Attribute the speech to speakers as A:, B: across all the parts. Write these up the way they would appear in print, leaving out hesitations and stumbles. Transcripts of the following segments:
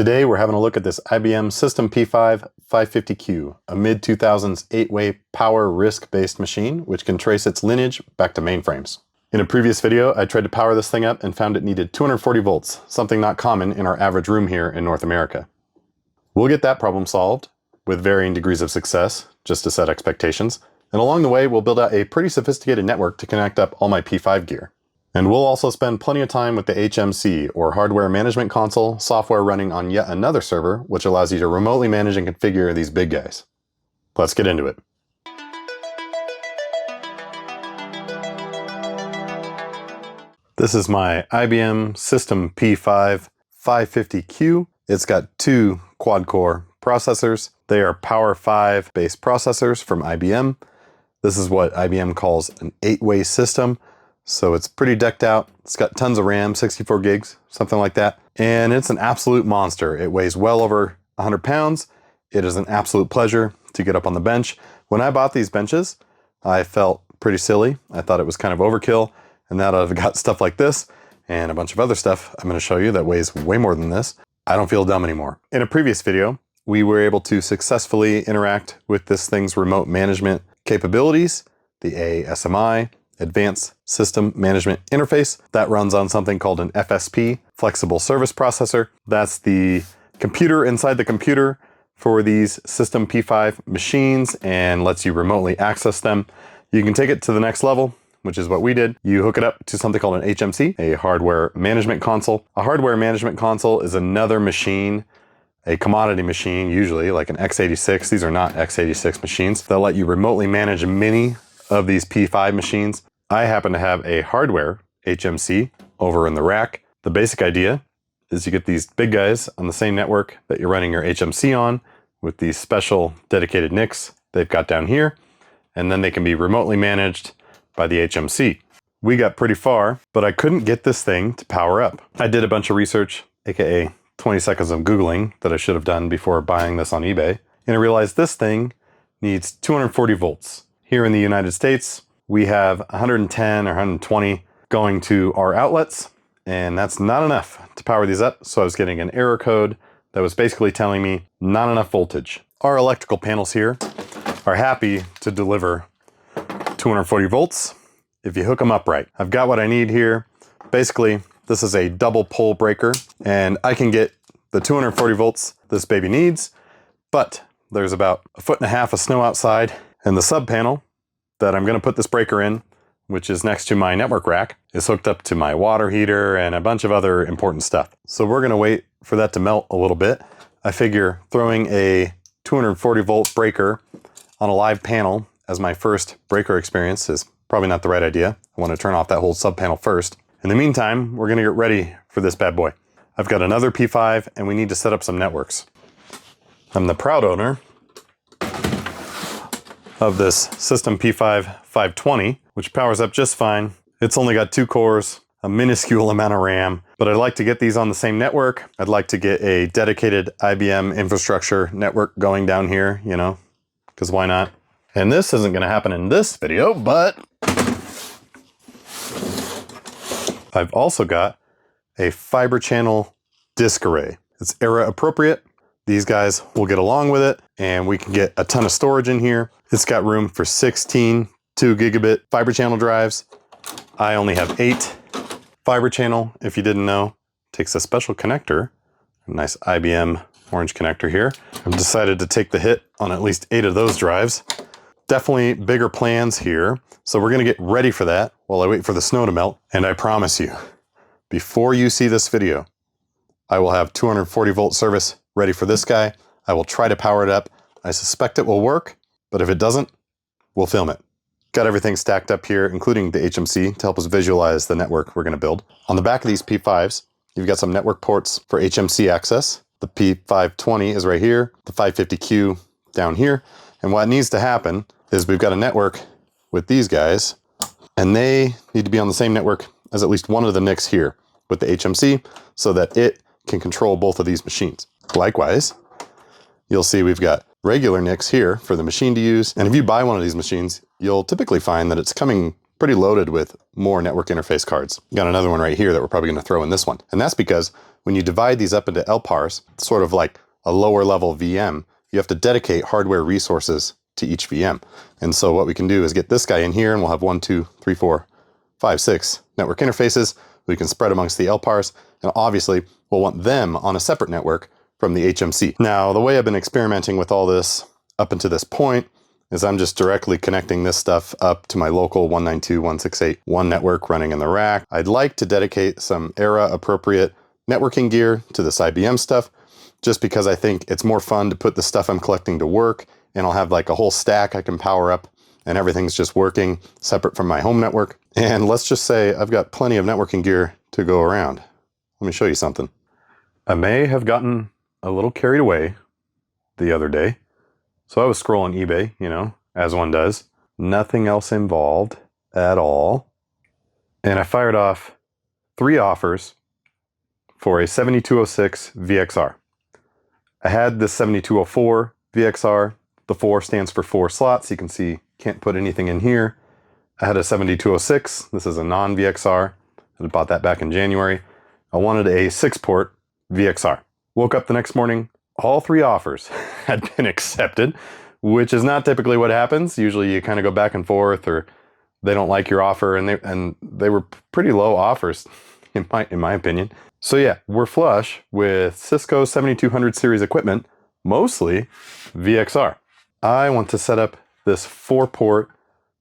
A: Today we're having a look at this IBM System P5 550Q, a mid-2000s 8-way power RISC-based machine which can trace its lineage back to mainframes. In a previous video, I tried to power this thing up and found it needed 240 volts, something not common in our average room here in North America. We'll get that problem solved with varying degrees of success, just to set expectations, and along the way we'll build out a pretty sophisticated network to connect up all my P5 gear. And we'll also spend plenty of time with the HMC, or Hardware Management Console, software running on yet another server, which allows you to remotely manage and configure these big guys. Let's get into it. This is my IBM System P5 550Q. It's got two quad-core processors. They are Power 5 based processors from IBM. This is what IBM calls an 8-way system. So it's pretty decked out. It's got tons of RAM, 64 gigs, something like that. And it's an absolute monster. It weighs well over 100 pounds. It is an absolute pleasure to get up on the bench. When I bought these benches, I felt pretty silly. I thought it was kind of overkill. And now that I've got stuff like this and a bunch of other stuff I'm going to show you that weighs way more than this, I don't feel dumb anymore. In a previous video, we were able to successfully interact with this thing's remote management capabilities, the ASMI, Advanced System Management Interface. That runs on something called an FSP, Flexible Service Processor. That's the computer inside the computer for these System P5 machines and lets you remotely access them. You can take it to the next level, which is what we did. You hook it up to something called an HMC, a Hardware Management Console. A Hardware Management Console is another machine, a commodity machine, usually like an x86. These are not x86 machines. They'll let you remotely manage many of these P5 machines. I happen to have a hardware HMC over in the rack. The basic idea is you get these big guys on the same network that you're running your HMC on with these special dedicated NICs they've got down here, and then they can be remotely managed by the HMC. We got pretty far, but I couldn't get this thing to power up. I did a bunch of research, aka 20 seconds of Googling that I should have done before buying this on eBay, and I realized this thing needs 240 volts. Here in the United States, we have 110 or 120 going to our outlets, and that's not enough to power these up. So I was getting an error code that was basically telling me not enough voltage. Our electrical panels here are happy to deliver 240 volts if you hook them up right. I've got what I need here. Basically, this is a double pole breaker, and I can get the 240 volts this baby needs, but there's about 1.5 feet of snow outside, and the sub panel that I'm going to put this breaker in, which is next to my network rack, is hooked up to my water heater and a bunch of other important stuff. So we're going to wait for that to melt a little bit. I figure throwing a 240 volt breaker on a live panel as my first breaker experience is probably not the right idea. I want to turn off that whole sub panel first. In the meantime, we're going to get ready for this bad boy. I've got another P5 and we need to set up some networks. I'm the proud owner of this System P5 520, which powers up just fine. It's only got 2 cores, a minuscule amount of RAM, but I'd like to get these on the same network. I'd like to get a dedicated IBM infrastructure network going down here, you know, because why not? And this isn't going to happen in this video, but I've also got a fiber channel disk array. It's era appropriate. These guys will get along with it, and we can get a ton of storage in here. It's got room for 16 2 gigabit fiber channel drives. I only have 8 fiber channel, if you didn't know. Takes a special connector, a nice IBM orange connector here. I've decided to take the hit on at least 8 of those drives. Definitely bigger plans here, so we're gonna get ready for that while I wait for the snow to melt. And I promise you, before you see this video, I will have 240 volt service ready for this guy. I will try to power it up. I suspect it will work, but if it doesn't, we'll film it. Got everything stacked up here, including the HMC, to help us visualize the network we're gonna build. On the back of these P5s, you've got some network ports for HMC access. The P520 is right here, the 550Q down here. And what needs to happen is we've got a network with these guys, and they need to be on the same network as at least one of the NICs here with the HMC so that it can control both of these machines. Likewise, you'll see we've got regular NICs here for the machine to use. And if you buy one of these machines, you'll typically find that it's coming pretty loaded with more network interface cards. Got another one right here that we're probably going to throw in this one. And that's because when you divide these up into LPARs, sort of like a lower level VM, you have to dedicate hardware resources to each VM. And so what we can do is get this guy in here, and we'll have 1, 2, 3, 4, 5, 6 network interfaces. We can spread amongst the LPARs, and obviously we'll want them on a separate network from the HMC. Now, the way I've been experimenting with all this up until this point is I'm just directly connecting this stuff up to my local 192.168.1 network running in the rack. I'd like to dedicate some era-appropriate networking gear to this IBM stuff, just because I think it's more fun to put the stuff I'm collecting to work, and I'll have like a whole stack I can power up, and everything's just working separate from my home network. And let's just say I've got plenty of networking gear to go around. Let me show you something. I may have gotten a little carried away the other day. So I was scrolling eBay, you know, as one does. Nothing else involved at all. And I fired off 3 offers for a 7206 VXR. I had this 7204 VXR. The 4 stands for 4 slots. You can see, can't put anything in here. I had a 7206. This is a non-VXR. I bought that back in January. I wanted a 6-port VXR. Woke up the next morning, all 3 offers had been accepted, which is not typically what happens. Usually you kind of go back and forth, or they don't like your offer, and they were pretty low offers in my opinion. So yeah, we're flush with Cisco 7200 series equipment, mostly VXR. I want to set up this 4-port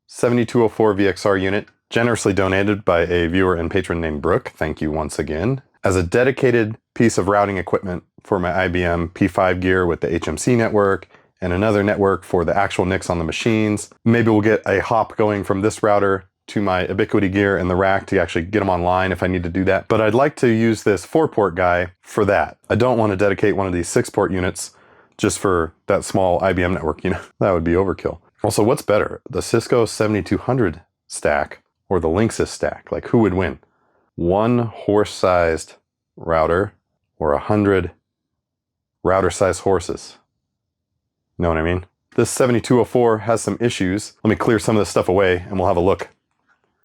A: 7204 VXR unit, generously donated by a viewer and patron named Brooke. Thank you once again. As a dedicated piece of routing equipment for my IBM P5 gear with the HMC network, and another network for the actual NICs on the machines. Maybe we'll get a hop going from this router to my Ubiquity gear in the rack to actually get them online if I need to do that. But I'd like to use this 4-port guy for that. I don't want to dedicate one of these 6-port units just for that small IBM network, you know, that would be overkill. Also, what's better, the Cisco 7200 stack or the Linksys stack? Like, who would win? 1 horse-sized router or 100 router-sized horses? You know what I mean? This 7204 has some issues. Let me clear some of this stuff away and we'll have a look.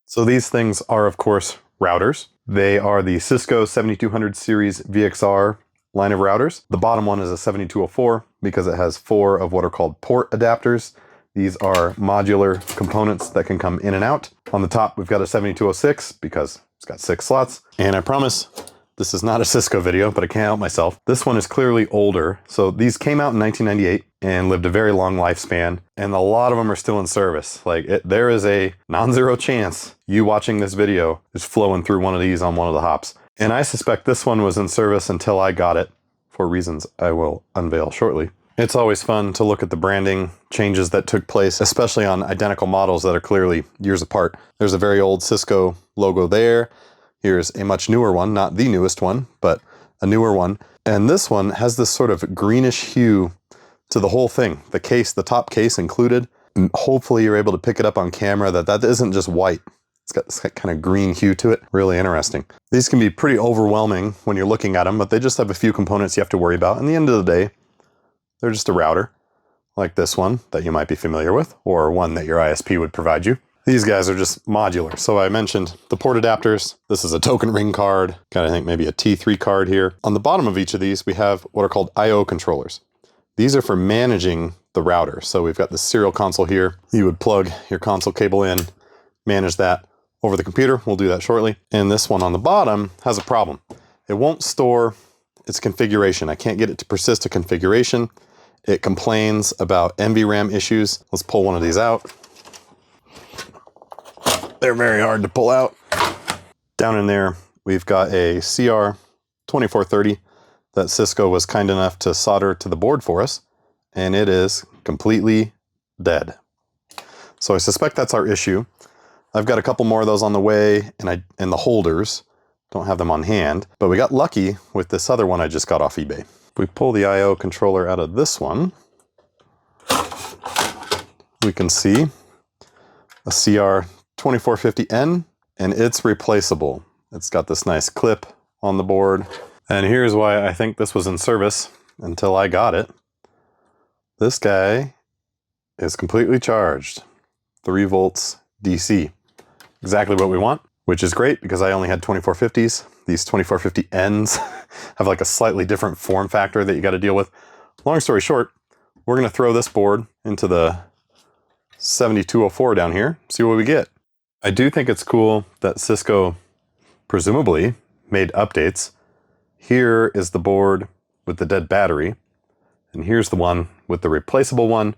A: So these things are, of course, routers. They are the Cisco 7200 series VXR line of routers. The bottom one is a 7204 because it has 4 of what are called port adapters. These are modular components that can come in and out. On the top, we've got a 7206 because it's got 6 slots. And I promise this is not a Cisco video, but I can't help myself. This one is clearly older. So these came out in 1998 and lived a very long lifespan. And a lot of them are still in service. Like, there is a non-zero chance you watching this video is flowing through one of these on one of the hops. And I suspect this one was in service until I got it, for reasons I will unveil shortly. It's always fun to look at the branding changes that took place, especially on identical models that are clearly years apart. There's a very old Cisco logo there. Here's a much newer one, not the newest one, but a newer one. And this one has this sort of greenish hue to the whole thing. The case, the top case included. And hopefully you're able to pick it up on camera that isn't just white. It's got this kind of green hue to it. Really interesting. These can be pretty overwhelming when you're looking at them, but they just have a few components you have to worry about. In the end of the day, they're just a router, like this one that you might be familiar with, or one that your ISP would provide you. These guys are just modular. So I mentioned the port adapters. This is a token ring card. Got, I think, maybe a T3 card here. On the bottom of each of these, we have what are called I/O controllers. These are for managing the router. So we've got the serial console here. You would plug your console cable in, manage that over the computer. We'll do that shortly. And this one on the bottom has a problem. It won't store its configuration. I can't get it to persist a configuration. It complains about NVRAM issues. Let's pull one of these out. They're very hard to pull out. Down in there, we've got a CR2430 that Cisco was kind enough to solder to the board for us, and it is completely dead. So I suspect that's our issue. I've got a couple more of those on the way, and the holders. Don't have them on hand, but we got lucky with this other one I just got off eBay. If we pull the I/O controller out of this one, we can see a CR2450N, and it's replaceable. It's got this nice clip on the board. And here's why I think this was in service until I got it. This guy is completely charged, 3 volts DC. exactly what we want, which is great because I only had 2450s. These 2450Ns have like a slightly different form factor that you got to deal with. Long story short, we're going to throw this board into the 7204 down here, see what we get. I do think it's cool that Cisco presumably made updates. Here is the board with the dead battery, and here's the one with the replaceable one.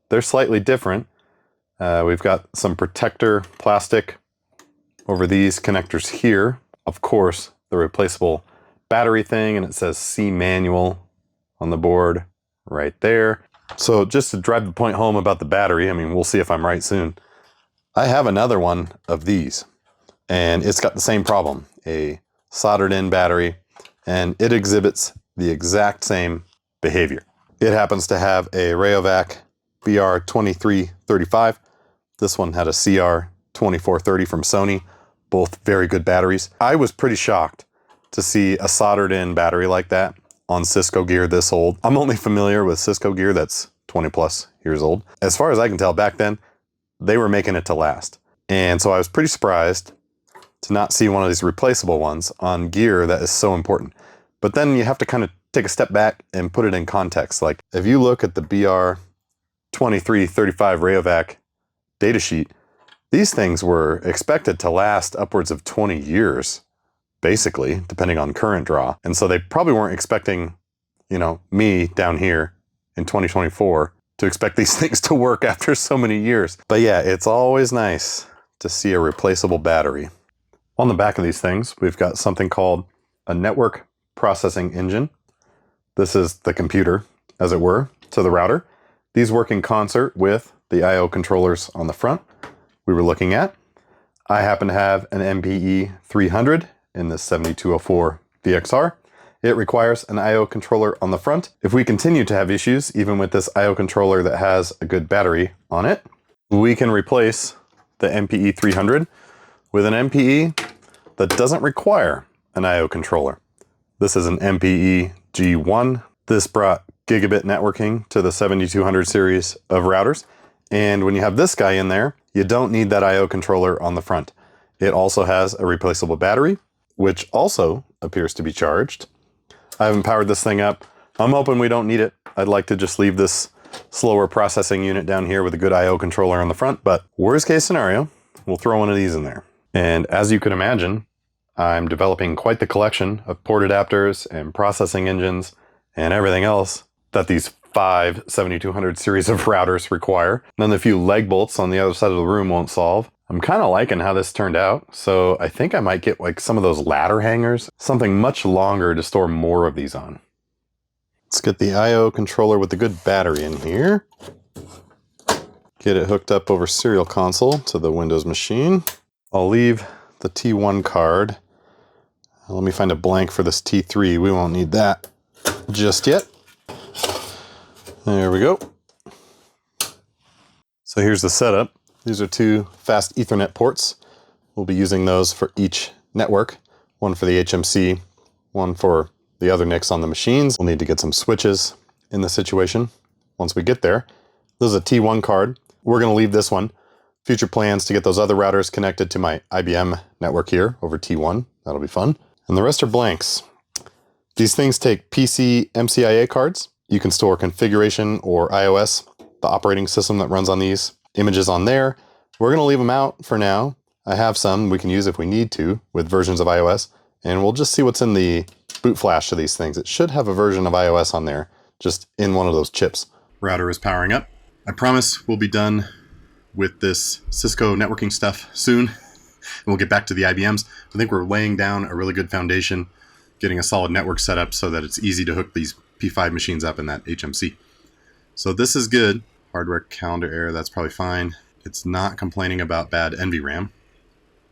A: They're slightly different. We've got some protector plastic over these connectors here. Of course, the replaceable battery thing, and it says C manual on the board right there. So just to drive the point home about the battery, I mean, we'll see if I'm right soon. I have another one of these, and it's got the same problem, a soldered in battery, and it exhibits the exact same behavior. It happens to have a Rayovac BR2335. This one had a CR2430 from Sony, both very good batteries. I was pretty shocked to see a soldered in battery like that on Cisco gear this old. I'm only familiar with Cisco gear that's 20 plus years old. As far as I can tell, back then, they were making it to last. And so I was pretty surprised to not see one of these replaceable ones on gear that is so important. But then you have to kind of take a step back and put it in context. Like if you look at the BR2335 Rayovac datasheet, these things were expected to last upwards of 20 years, basically, depending on current draw. And so they probably weren't expecting, you know, me down here in 2024 to expect these things to work after so many years. But yeah, it's always nice to see a replaceable battery. On the back of these things, we've got something called a network processing engine. This is the computer, as it were, to the router. These work in concert with the I/O controllers on the front we were looking at. I happen to have an MPE 300 in this 7204 VXR. It requires an I/O controller on the front. If we continue to have issues, even with this I/O controller that has a good battery on it, we can replace the MPE 300 with an MPE that doesn't require an I/O controller. This is an MPE G1. This brought gigabit networking to the 7200 series of routers. And when you have this guy in there, you don't need that I/O controller on the front. It also has a replaceable battery, which also appears to be charged. I haven't powered this thing up. I'm hoping we don't need it. I'd like to just leave this slower processing unit down here with a good I/O controller on the front, but worst case scenario, we'll throw one of these in there. And as you can imagine, I'm developing quite the collection of port adapters and processing engines and everything else that these 5 7200 series of routers require. None of the few leg bolts on the other side of the room won't solve. I'm kind of liking how this turned out, so I think I might get like some of those ladder hangers, something much longer to store more of these on. Let's get the I/O controller with the good battery in here. Get it hooked up over serial console to the Windows machine. I'll leave the T1 card. Let me find a blank for this T3. We won't need that just yet. There we go. So here's the setup. These are 2 fast Ethernet ports. We'll be using those for each network. One for the HMC, one for the other NICs on the machines. We'll need to get some switches in the situation once we get there. This is a T1 card. We're going to leave this one. Future plans to get those other routers connected to my IBM network here over T1. That'll be fun. And the rest are blanks. These things take PC MCIA cards. You can store configuration or iOS, the operating system that runs on these, images on there. We're going to leave them out for now. I have some we can use if we need to with versions of iOS, and we'll just see what's in the boot flash of these things. It should have a version of iOS on there, just in one of those chips. Router is powering up. I promise we'll be done with this Cisco networking stuff soon, and we'll get back to the IBMs. I think we're laying down a really good foundation, getting a solid network set up so that it's easy to hook these P5 machines up in that HMC. So this is good. Hardware calendar error, that's probably fine. It's not complaining about bad NVRAM.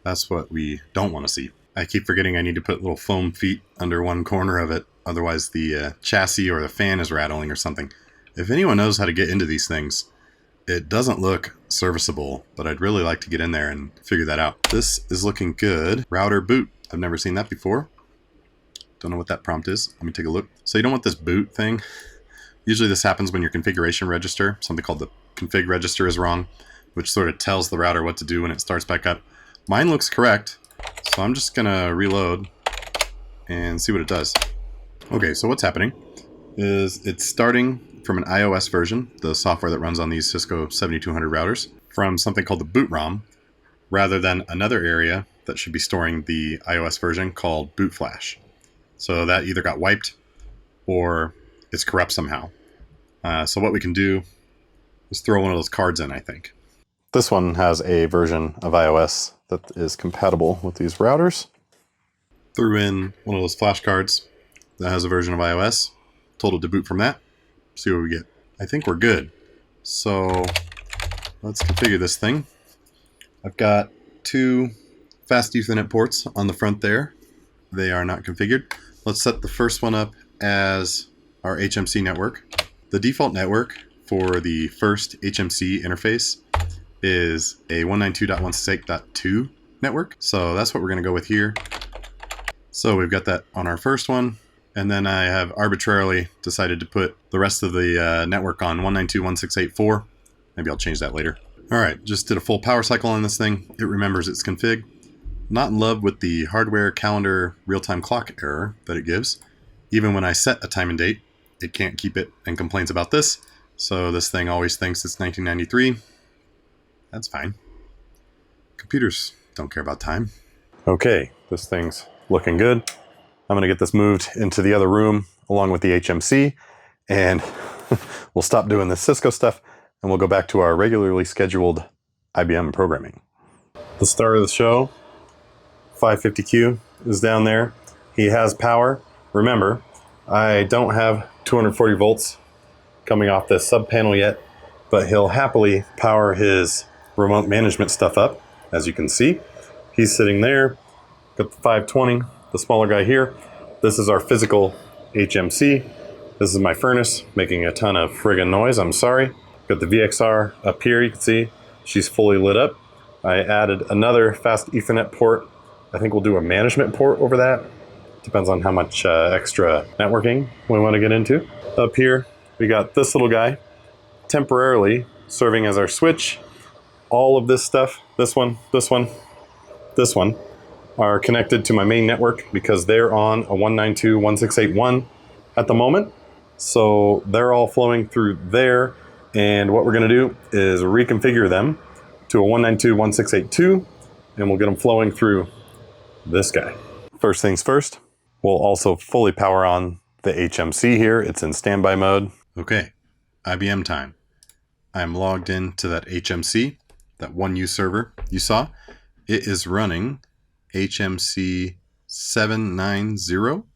A: That's what we don't want to see. I keep forgetting I need to put little foam feet under one corner of it. Otherwise the chassis or the fan is rattling or something. If anyone knows how to get into these things, it doesn't look serviceable, but I'd really like to get in there and figure that out. This is looking good. Router boot. I've never seen that before. Don't know what that prompt is. Let me take a look. So you don't want this boot thing. Usually this happens when your configuration register, something called the config register, is wrong, which sort of tells the router what to do when it starts back up. Mine looks correct, so I'm just gonna reload and see what it does. Okay, so what's happening is it's starting from an iOS version, the software that runs on these Cisco 7200 routers, from something called the boot ROM, rather than another area that should be storing the iOS version called boot flash. So that either got wiped or it's corrupt somehow. So what we can do is throw one of those cards in, I think. This one has a version of iOS that is compatible with these routers. Threw in one of those flashcards that has a version of iOS. Told it to boot from that. See what we get. I think we're good. So let's configure this thing. I've got 2 fast Ethernet ports on the front there. They are not configured. Let's set the first one up as our HMC network. The default network for the first HMC interface is a 192.168.2 network. So that's what we're going to go with here. So we've got that on our first one. And then I have arbitrarily decided to put the rest of the network on 192.168.4. Maybe I'll change that later. All right, just did a full power cycle on this thing. It remembers its config. Not in love with the hardware calendar real-time clock error that it gives. Even when I set a time and date, it can't keep it and complains about this. So this thing always thinks it's 1993. That's fine. Computers don't care about time. Okay, this thing's looking good. I'm going to get this moved into the other room along with the HMC, and we'll stop doing this Cisco stuff, and we'll go back to our regularly scheduled IBM programming. The star of the show, 550Q, is down there. He has power. Remember, I don't have 240 volts coming off this sub panel yet, but he'll happily power his remote management stuff up, as you can see. He's sitting there, got the 520, the smaller guy here. This is our physical HMC. This is my furnace making a ton of friggin' noise, I'm sorry. Got the VXR up here, you can see she's fully lit up. I added another fast Ethernet port. I think we'll do a management port over that. Depends on how much extra networking we want to get into. Up here, we got this little guy temporarily serving as our switch. All of this stuff, this one, are connected to my main network because they're on a 192.168.1 at the moment. So they're all flowing through there. And what we're going to do is reconfigure them to a 192.168.2, and we'll get them flowing through this guy. First things first, we'll also fully power on the HMC here. It's in standby mode. Okay, IBM time. I'm logged into that HMC, that 1U server you saw. It is running HMC 790.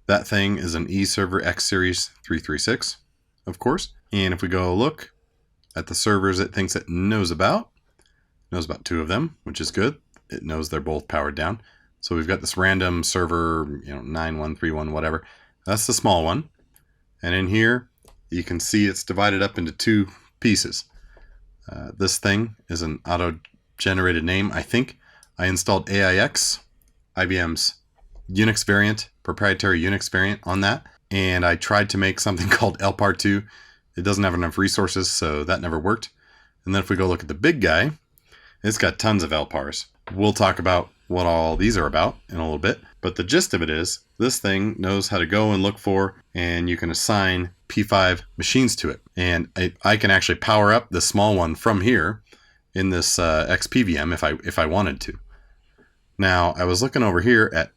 A: That thing is an eServer X Series 336, of course. And if we go look at the servers it thinks it knows about 2 of them, which is good. It knows they're both powered down. So we've got this random server, 9131, whatever. That's the small one. And in here, you can see it's divided up into 2 pieces. This thing is an auto-generated name, I think. I installed AIX, IBM's Unix variant, proprietary Unix variant on that. And I tried to make something called LPAR 2. It doesn't have enough resources, so that never worked. And then if we go look at the big guy, it's got tons of LPARs. We'll talk about what all these are about in a little bit. But the gist of it is, this thing knows how to go and look for, and you can assign P5 machines to it. And I can actually power up the small one from here in this XPVM if I wanted to. Now, I was looking over here at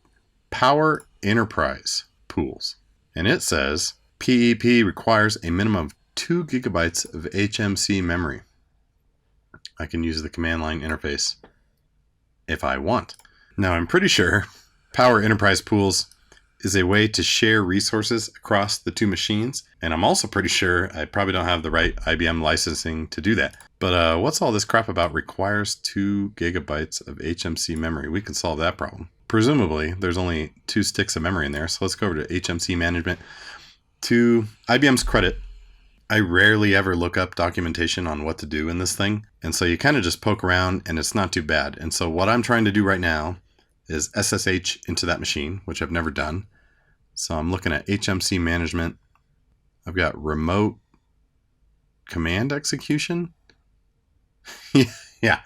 A: Power Enterprise Pools, and it says PEP requires a minimum of 2 gigabytes of HMC memory. I can use the command line interface if I want. Now, I'm pretty sure Power Enterprise Pools is a way to share resources across the 2 machines, and I'm also pretty sure I probably don't have the right IBM licensing to do that. But what's all this crap about requires 2 gigabytes of HMC memory? We can solve that problem. Presumably, there's only 2 sticks of memory in there, so let's go over to HMC management. To IBM's credit, I rarely ever look up documentation on what to do in this thing, and so you kind of just poke around and it's not too bad. And so what I'm trying to do right now is SSH into that machine, which I've never done. So I'm looking at HMC management. I've got remote command execution. Yeah,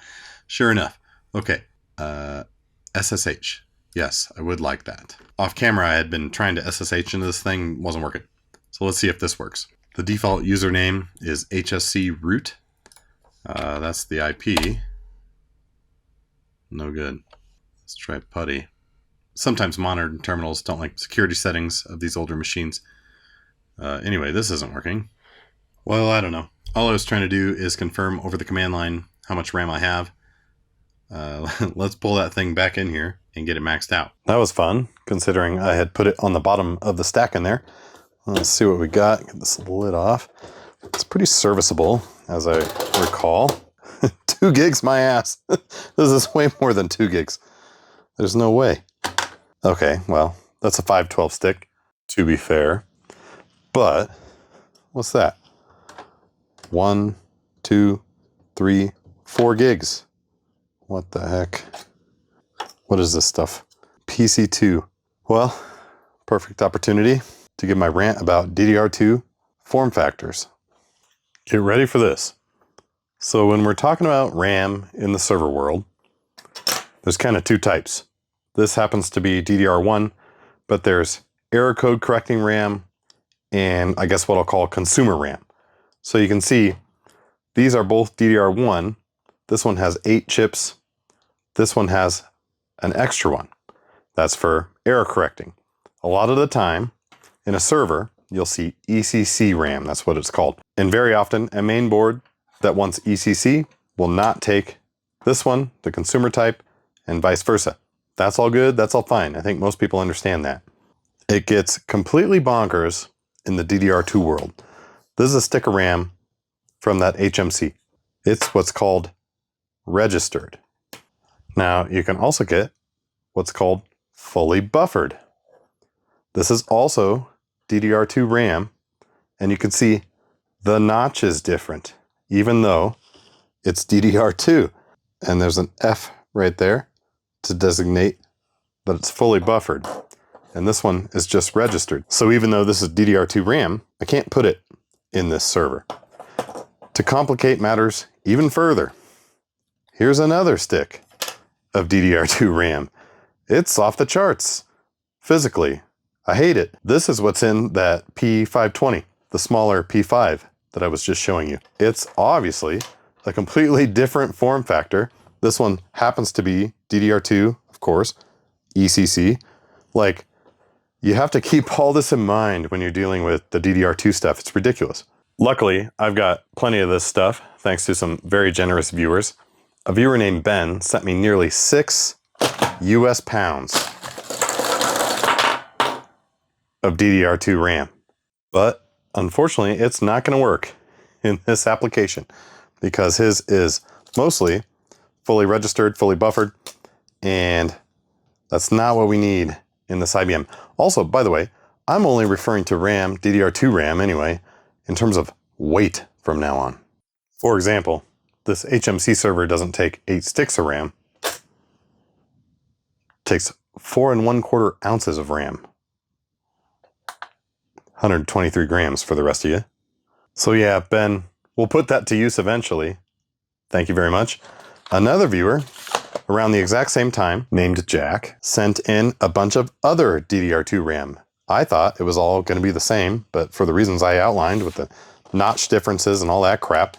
A: sure enough. Okay, SSH. Yes, I would like that. Off camera, I had been trying to SSH into this thing, wasn't working. So let's see if this works. The default username is HSC root. That's the IP. No good. Let's try putty. Sometimes monitored terminals don't like security settings of these older machines. Anyway, this isn't working. Well, I don't know. All I was trying to do is confirm over the command line how much RAM I have. Let's pull that thing back in here and get it maxed out. That was fun, considering I had put it on the bottom of the stack in there. Let's see what we got. Get this lid off. It's pretty serviceable, as I recall. 2 gigs, my ass. This is way more than 2 gigs. There's no way. Okay, well, that's a 512 stick, to be fair. But, what's that? 1, 2, 3, 4 gigs. What the heck? What is this stuff? PC2. Well, perfect opportunity to give my rant about DDR2 form factors. Get ready for this. So when we're talking about RAM in the server world, there's kind of 2 types. This happens to be DDR1, but there's error code correcting RAM and I guess what I'll call consumer RAM. So you can see these are both DDR1. This one has 8 chips. This one has an extra one. That's for error correcting. A lot of the time in a server, you'll see ECC RAM. That's what it's called. And very often a main board that wants ECC will not take this one, the consumer type, and vice versa. That's all good. That's all fine. I think most people understand that. It gets completely bonkers in the DDR2 world. This is a stick of RAM from that HMC. It's what's called registered. Now, you can also get what's called fully buffered. This is also DDR2 RAM, and you can see the notch is different, even though it's DDR2. And there's an F right there to designate that it's fully buffered. And this one is just registered. So even though this is DDR2 RAM, I can't put it in this server. To complicate matters even further, here's another stick of DDR2 RAM. It's off the charts, physically. I hate it. This is what's in that P520, the smaller P5 that I was just showing you. It's obviously a completely different form factor. This one happens to be DDR2, of course, ECC. Like, you have to keep all this in mind when you're dealing with the DDR2 stuff. It's ridiculous. Luckily, I've got plenty of this stuff, thanks to some very generous viewers. A viewer named Ben sent me nearly 6 US pounds of DDR2 RAM. But unfortunately, it's not going to work in this application because his is mostly fully registered, fully buffered, and that's not what we need in this IBM. Also, by the way, I'm only referring to RAM, DDR2 RAM anyway, in terms of weight from now on. For example, this HMC server doesn't take 8 sticks of RAM. It takes 4 1/4 ounces of RAM. 123 grams for the rest of you. So yeah, Ben, we'll put that to use eventually. Thank you very much. Another viewer, around the exact same time, named Jack, sent in a bunch of other DDR2 RAM. I thought it was all going to be the same, but for the reasons I outlined with the notch differences and all that crap,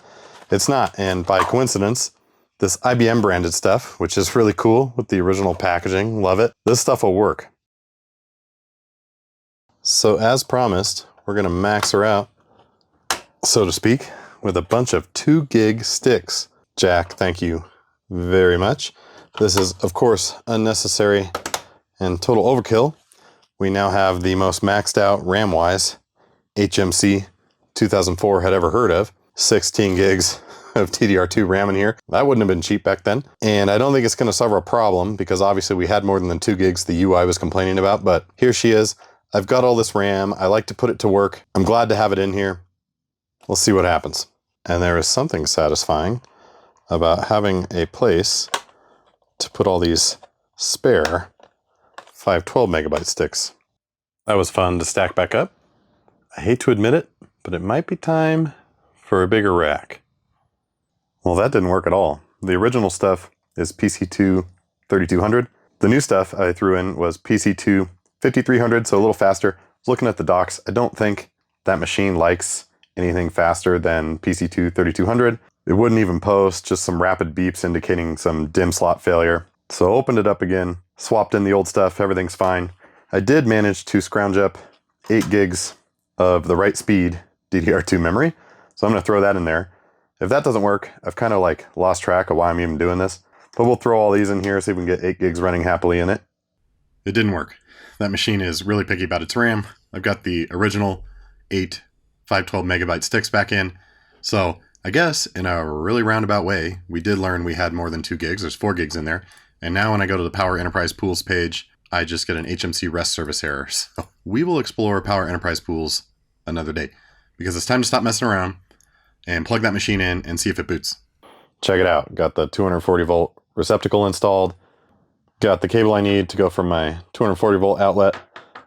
A: it's not. And by coincidence, this IBM branded stuff, which is really cool with the original packaging, love it, this stuff will work. So as promised, we're going to max her out, so to speak, with a bunch of 2 gig sticks. Jack, thank you very much. This is, of course, unnecessary and total overkill. We now have the most maxed out RAM-wise HMC 2004 had ever heard of. 16 gigs of DDR2 RAM in here. That wouldn't have been cheap back then. And I don't think it's going to solve our problem because obviously we had more than 2 gigs the UI was complaining about, but here she is. I've got all this RAM. I like to put it to work. I'm glad to have it in here. We'll see what happens. And there is something satisfying about having a place to put all these spare 512 megabyte sticks. That was fun to stack back up. I hate to admit it, but it might be time for a bigger rack. Well, that didn't work at all. The original stuff is PC2 3200. The new stuff I threw in was PC2 5300, so a little faster. I was looking at the docs. I don't think that machine likes anything faster than PC2 3200. It wouldn't even post, just some rapid beeps indicating some DIMM slot failure. So I opened it up again, swapped in the old stuff, everything's fine. I did manage to scrounge up 8 gigs of the right speed DDR2 memory, so I'm going to throw that in there. If that doesn't work, I've kind of like lost track of why I'm even doing this, but we'll throw all these in here, see if we can get 8 gigs running happily in it. It didn't work. That machine is really picky about its RAM. I've got the original 8 512 megabyte sticks back in, so I guess in a really roundabout way, we did learn we had more than 2 gigs. There's 4 gigs in there. And now when I go to the Power Enterprise Pools page, I just get an HMC REST service error. So we will explore Power Enterprise Pools another day, because it's time to stop messing around and plug that machine in and see if it boots. Check it out. Got the 240 volt receptacle installed. Got the cable I need to go from my 240 volt outlet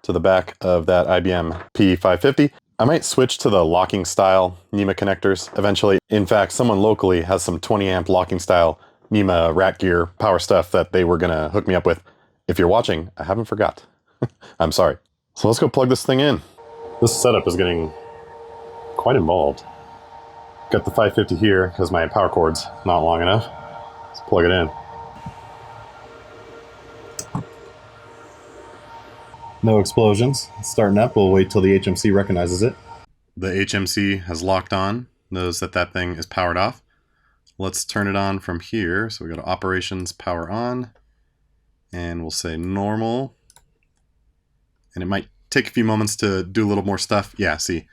A: to the back of that IBM P550. I might switch to the locking style NEMA connectors eventually. In fact, someone locally has some 20 amp locking style NEMA rat gear power stuff that they were gonna hook me up with. If you're watching, I haven't forgot. I'm sorry. So let's go plug this thing in. This setup is getting quite involved. Got the 550 here because my power cord's not long enough. Let's plug it in. No explosions. It's starting up. We'll wait till the HMC recognizes it. The HMC has locked on. Knows that that thing is powered off. Let's turn it on from here. So we go to Operations, Power On, and we'll say Normal. And it might take a few moments to do a little more stuff. Yeah, see,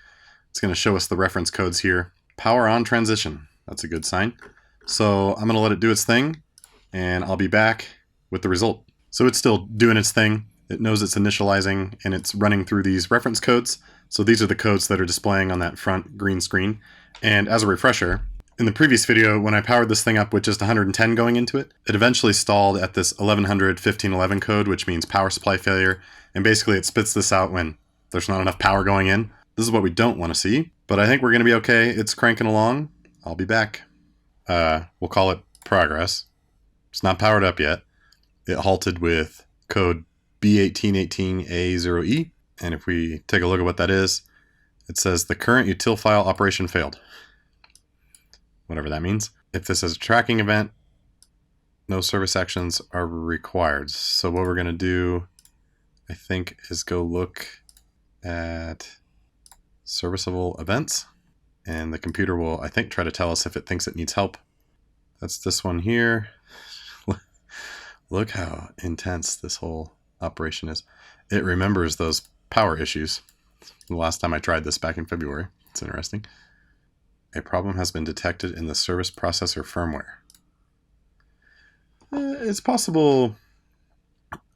A: it's going to show us the reference codes here. Power On transition. That's a good sign. So I'm going to let it do its thing, and I'll be back with the result. So it's still doing its thing. It knows it's initializing, and it's running through these reference codes. So these are the codes that are displaying on that front green screen. And as a refresher, in the previous video, when I powered this thing up with just 110 going into it, it eventually stalled at this 1100 1511 code, which means power supply failure. And basically it spits this out when there's not enough power going in. This is what we don't want to see, but I think we're going to be okay. It's cranking along. I'll be back. We'll call it progress. It's not powered up yet. It halted with code B1818A0E. And if we take a look at what that is, it says the current util file operation failed. Whatever that means. If this is a tracking event, no service actions are required. So what we're going to do, I think, is go look at serviceable events, and the computer will, I think, try to tell us if it thinks it needs help. That's this one here. Look how intense this whole operation is. It remembers those power issues. The last time I tried this back in February. It's interesting. A problem has been detected in the service processor firmware. It's possible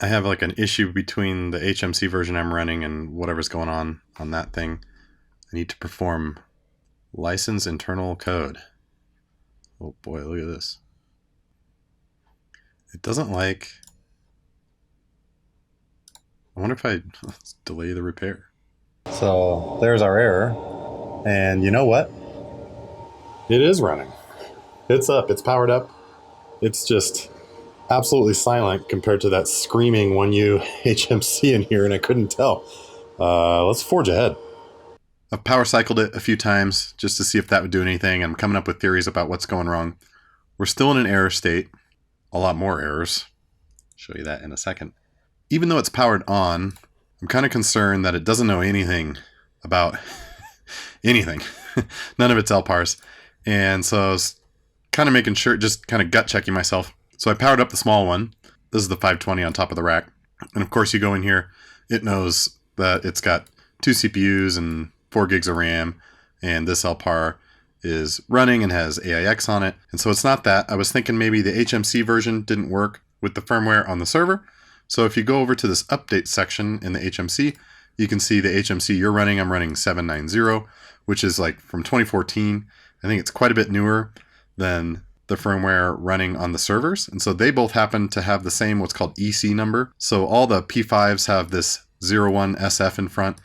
A: I have like an issue between the HMC version I'm running and whatever's going on that thing. I need to perform license internal code. Oh boy, look at this. It doesn't like... I wonder if I delay the repair. So there's our error. And you know what? It is running. It's up. It's powered up. It's just absolutely silent compared to that screaming 1U HMC in here, and I couldn't tell. Let's forge ahead. I've power cycled it a few times just to see if that would do anything. I'm coming up with theories about what's going wrong. We're still in an error state. A lot more errors. I'll show you that in a second. Even though it's powered on, I'm kind of concerned that it doesn't know anything about anything. None of its LPARs. And so I was kind of making sure, just kind of gut checking myself. So I powered up the small one. This is the 520 on top of the rack. And of course you go in here, it knows that it's got 2 CPUs and 4 gigs of RAM. And this LPAR is running and has AIX on it. And so it's not that. I was thinking maybe the HMC version didn't work with the firmware on the server. So if you go over to this update section in the HMC, you can see the HMC you're running. I'm running 790, which is like from 2014. I think it's quite a bit newer than the firmware running on the servers. And so they both happen to have the same what's called EC number. So all the P5s have this 01SF in front.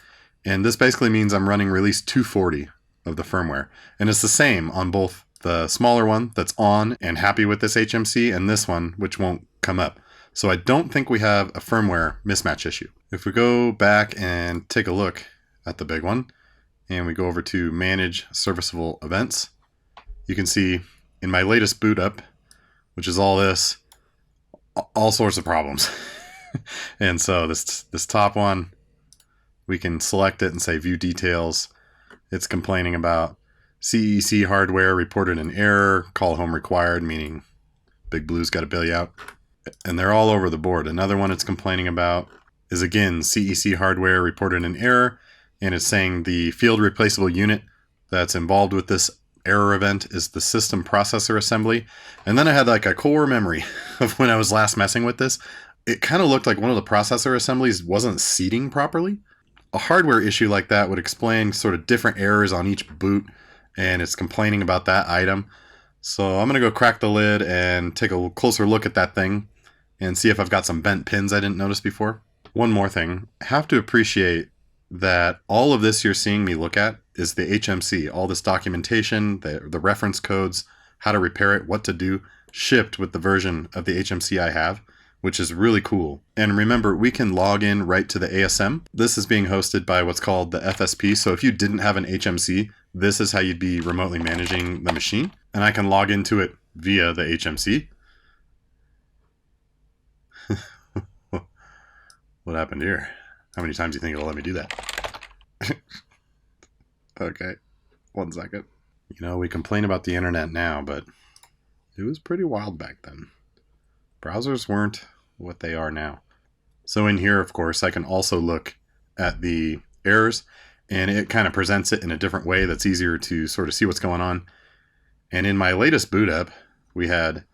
A: And this basically means I'm running release 240 of the firmware. And it's the same on both the smaller one that's on and happy with this HMC and this one, which won't come up. So I don't think we have a firmware mismatch issue. If we go back and take a look at the big one, and we go over to Manage Serviceable Events, you can see in my latest boot up, which is all this, all sorts of problems. And so this top one, we can select it and say View Details. It's complaining about CEC hardware reported an error, call home required, meaning Big Blue's got to bail you out. And they're all over the board. Another one it's complaining about is, again, CEC hardware reported an error, and it's saying the field replaceable unit that's involved with this error event is the system processor assembly. And then I had like a core memory of when I was last messing with this. It kind of looked like one of the processor assemblies wasn't seating properly. A hardware issue like that would explain sort of different errors on each boot, and it's complaining about that item. So I'm going to go crack the lid and take a closer look at that thing and see if I've got some bent pins I didn't notice before. One more thing, I have to appreciate that all of this you're seeing me look at is the HMC, all this documentation, the reference codes, how to repair it, what to do, shipped with the version of the HMC I have, which is really cool. And remember, we can log in right to the ASM. This is being hosted by what's called the FSP. So if you didn't have an HMC, this is how you'd be remotely managing the machine. And I can log into it via the HMC. What happened here? How many times do you think it'll let me do that? Okay, 1 second. You know, we complain about the internet now, but it was pretty wild back then. Browsers weren't what they are now. So in here, of course, I can also look at the errors, and it kind of presents it in a different way that's easier to sort of see what's going on. And in my latest boot up, we had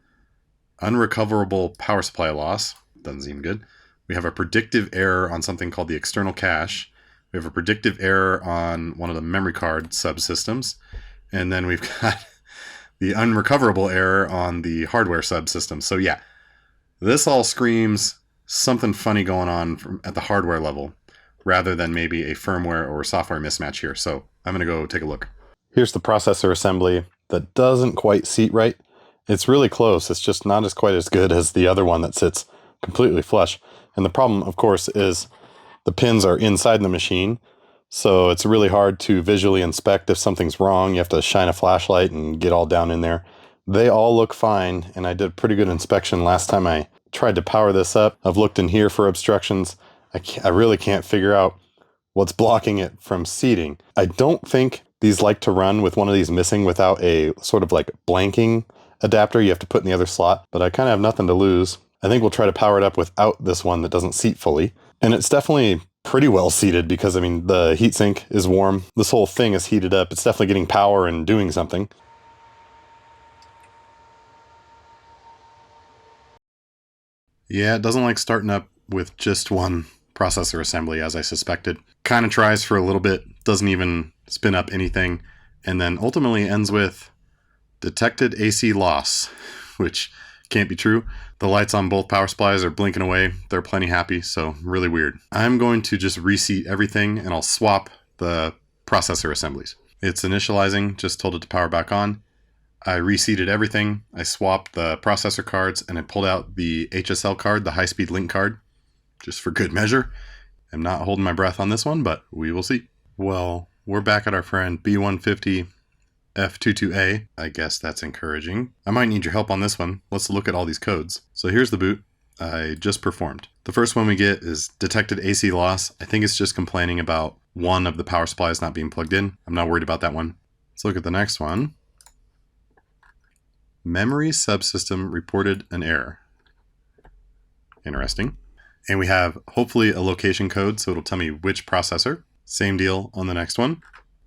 A: unrecoverable power supply loss. Doesn't seem good. We have a predictive error on something called the external cache. We have a predictive error on one of the memory card subsystems. And then we've got the unrecoverable error on the hardware subsystem. So yeah, this all screams something funny going on at the hardware level rather than maybe a firmware or software mismatch here. So I'm going to go take a look. Here's the processor assembly that doesn't quite seat right. It's really close. It's just not quite as good as the other one that sits completely flush. And the problem, of course, is the pins are inside the machine. So it's really hard to visually inspect if something's wrong. You have to shine a flashlight and get all down in there. They all look fine, and I did a pretty good inspection last time I tried to power this up. I've looked in here for obstructions. I really can't figure out what's blocking it from seating. I don't think these like to run with one of these missing without a sort of like blanking adapter you have to put in the other slot, but I kind of have nothing to lose. I think we'll try to power it up without this one that doesn't seat fully. And it's definitely pretty well seated because, I mean, the heatsink is warm. This whole thing is heated up. It's definitely getting power and doing something. Yeah, it doesn't like starting up with just one processor assembly, as I suspected. Kind of tries for a little bit, doesn't even spin up anything, and then ultimately ends with detected AC loss, which can't be true. The lights on both power supplies are blinking away. They're plenty happy, so really weird. I'm going to just reseat everything, and I'll swap the processor assemblies. It's initializing, just told it to power back on. I reseated everything. I swapped the processor cards, and I pulled out the HSL card, the high-speed link card, just for good measure. I'm not holding my breath on this one, but we will see. Well, we're back at our friend B150 F22A. I guess that's encouraging. I might need your help on this one. Let's look at all these codes. So here's the boot I just performed. The first one we get is detected AC loss. I think it's just complaining about one of the power supplies not being plugged in. I'm not worried about that one. Let's look at the next one. Memory subsystem reported an error. Interesting. And we have hopefully a location code, so it'll tell me which processor. Same deal on the next one.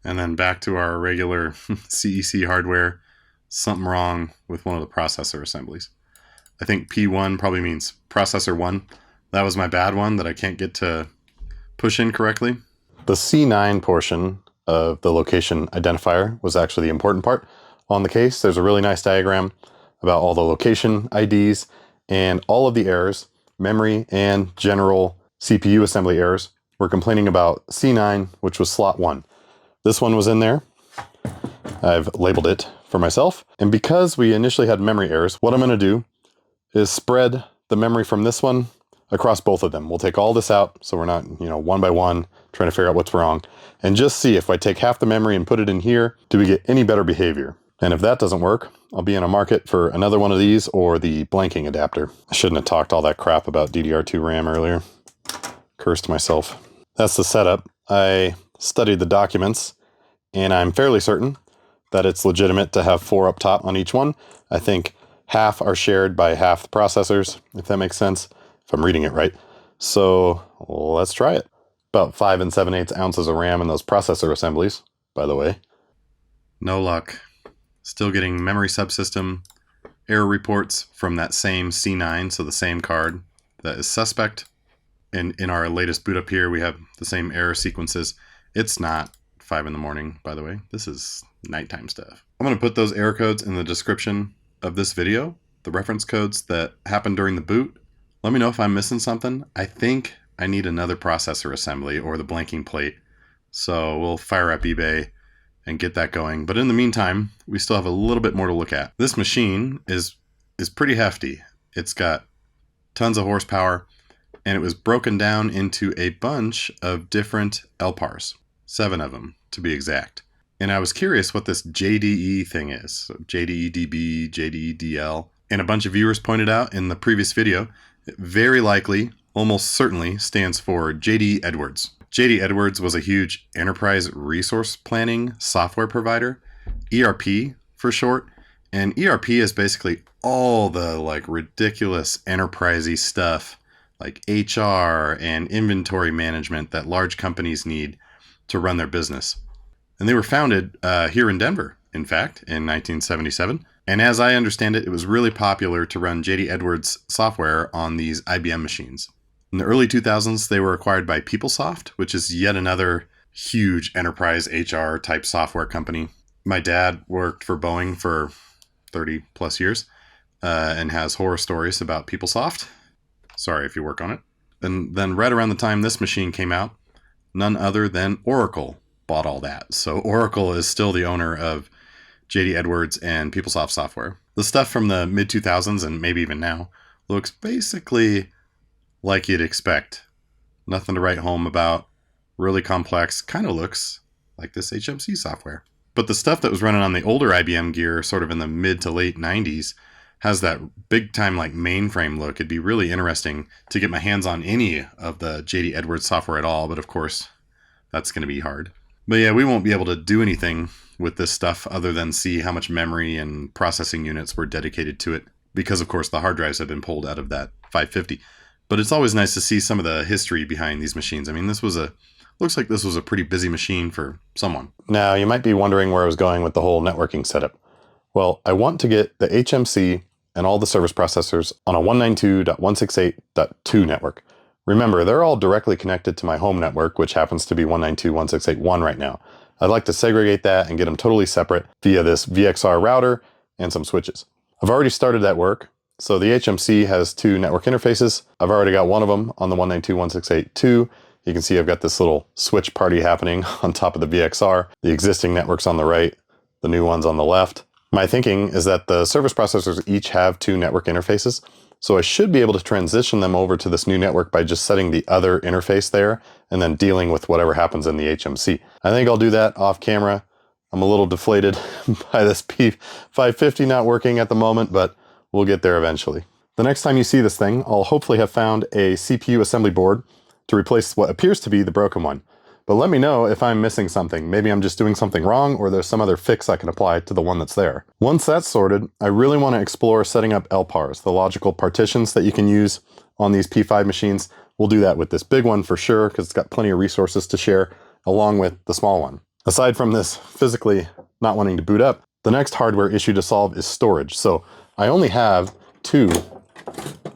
A: And then back to our regular CEC hardware, something wrong with one of the processor assemblies. I think P1 probably means processor 1. That was my bad one that I can't get to push in correctly. The C9 portion of the location identifier was actually the important part on the case. There's a really nice diagram about all the location IDs and all of the errors, memory and general CPU assembly errors. We're complaining about C9, which was slot 1. This one was in there. I've labeled it for myself. And because we initially had memory errors, what I'm going to do is spread the memory from this one across both of them. We'll take all this out so we're not, one by one trying to figure out what's wrong, and just see if I take half the memory and put it in here, do we get any better behavior? And if that doesn't work, I'll be in a market for another one of these or the blanking adapter. I shouldn't have talked all that crap about DDR2 RAM earlier. Cursed myself. That's the setup. I studied the documents, and I'm fairly certain that it's legitimate to have 4 up top on each one. I think half are shared by half the processors, if that makes sense, if I'm reading it right. So let's try it. About 5 7/8 ounces of RAM in those processor assemblies, by the way. No luck. Still getting memory subsystem error reports from that same C9, so the same card that is suspect. And in our latest boot up here, we have the same error sequences. It's not 5 in the morning, by the way. This is nighttime stuff. I'm going to put those error codes in the description of this video, the reference codes that happened during the boot. Let me know if I'm missing something. I think I need another processor assembly or the blanking plate. So we'll fire up eBay and get that going. But in the meantime, we still have a little bit more to look at. This machine is pretty hefty. It's got tons of horsepower, and it was broken down into a bunch of different LPARs, 7 of them to be exact. And I was curious what this JDE thing is. So JDE-DB, JDE-DL. And a bunch of viewers pointed out in the previous video, it very likely, almost certainly, stands for JD Edwards. JD Edwards was a huge enterprise resource planning software provider, ERP for short. And ERP is basically all the ridiculous enterprisey stuff like HR and inventory management that large companies need to run their business. And they were founded here in Denver, in fact, in 1977. And as I understand it, it was really popular to run JD Edwards software on these IBM machines. In the early 2000s, they were acquired by PeopleSoft, which is yet another huge enterprise HR type software company. My dad worked for Boeing for 30 plus years and has horror stories about PeopleSoft. Sorry if you work on it. And then right around the time this machine came out, none other than Oracle bought all that. So Oracle is still the owner of JD Edwards and PeopleSoft software. The stuff from the mid 2000s and maybe even now looks basically like you'd expect. Nothing to write home about. Really complex. Kind of looks like this HMC software. But the stuff that was running on the older IBM gear, sort of in the mid to late 90s, has that big time mainframe look. It'd be really interesting to get my hands on any of the JD Edwards software at all, but of course, that's going to be hard. But yeah, we won't be able to do anything with this stuff other than see how much memory and processing units were dedicated to it, because of course the hard drives have been pulled out of that 550. But it's always nice to see some of the history behind these machines. I mean, looks like this was a pretty busy machine for someone. Now, you might be wondering where I was going with the whole networking setup. Well, I want to get the HMC and all the service processors on a 192.168.2 network. Remember, they're all directly connected to my home network, which happens to be 192.168.1 right now. I'd like to segregate that and get them totally separate via this VXR router and some switches. I've already started that work. So the HMC has 2 network interfaces. I've already got one of them on the 192.168.2. You can see I've got this little switch party happening on top of the VXR. The existing network's on the right, the new one's on the left. My thinking is that the service processors each have 2 network interfaces. So I should be able to transition them over to this new network by just setting the other interface there and then dealing with whatever happens in the HMC. I think I'll do that off camera. I'm a little deflated by this P550 not working at the moment, but we'll get there eventually. The next time you see this thing, I'll hopefully have found a CPU assembly board to replace what appears to be the broken one. But let me know if I'm missing something. Maybe I'm just doing something wrong, or there's some other fix I can apply to the one that's there. Once that's sorted, I really want to explore setting up LPARs, the logical partitions that you can use on these P5 machines. We'll do that with this big one for sure, because it's got plenty of resources to share, along with the small one. Aside from this physically not wanting to boot up, the next hardware issue to solve is storage. So I only have 2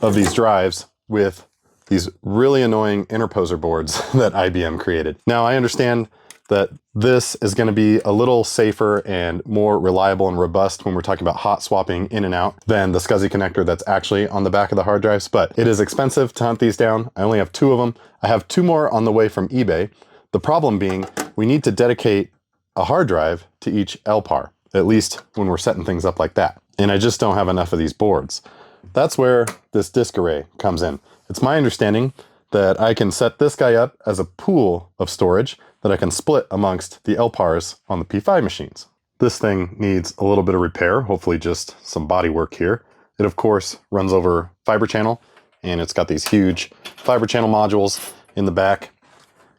A: of these drives with these really annoying interposer boards that IBM created. Now, I understand that this is going to be a little safer and more reliable and robust when we're talking about hot swapping in and out than the SCSI connector that's actually on the back of the hard drives, but it is expensive to hunt these down. I only have 2 of them. I have 2 more on the way from eBay. The problem being, we need to dedicate a hard drive to each LPAR, at least when we're setting things up like that. And I just don't have enough of these boards. That's where this disk array comes in. It's my understanding that I can set this guy up as a pool of storage that I can split amongst the LPARs on the P5 machines. This thing needs a little bit of repair, hopefully just some body work here. It of course runs over fiber channel, and it's got these huge fiber channel modules in the back.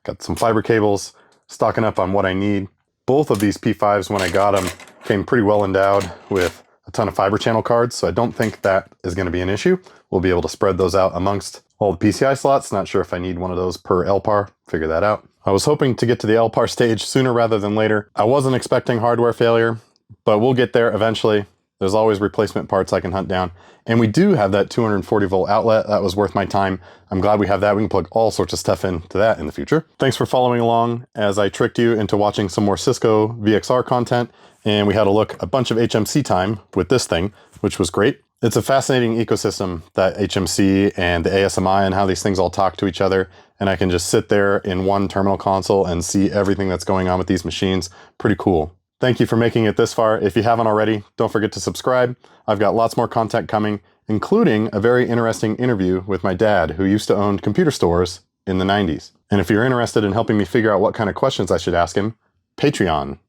A: Got some fiber cables stocking up on what I need. Both of these P5s, when I got them, came pretty well endowed with a ton of fiber channel cards, so I don't think that is going to be an issue. We'll be able to spread those out amongst all the PCI slots. Not sure if I need one of those per LPAR. Figure that out. I was hoping to get to the LPAR stage sooner rather than later. I wasn't expecting hardware failure, but we'll get there eventually. There's always replacement parts I can hunt down. And we do have that 240 volt outlet. That was worth my time. I'm glad we have that. We can plug all sorts of stuff into that in the future. Thanks for following along as I tricked you into watching some more Cisco VXR content. And we had a bunch of HMC time with this thing, which was great. It's a fascinating ecosystem, that HMC and the ASMI and how these things all talk to each other. And I can just sit there in one terminal console and see everything that's going on with these machines. Pretty cool. Thank you for making it this far. If you haven't already, don't forget to subscribe. I've got lots more content coming, including a very interesting interview with my dad, who used to own computer stores in the 90s. And if you're interested in helping me figure out what kind of questions I should ask him, Patreon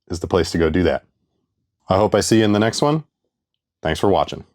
A: is the place to go do that. I hope I see you in the next one. Thanks for watching.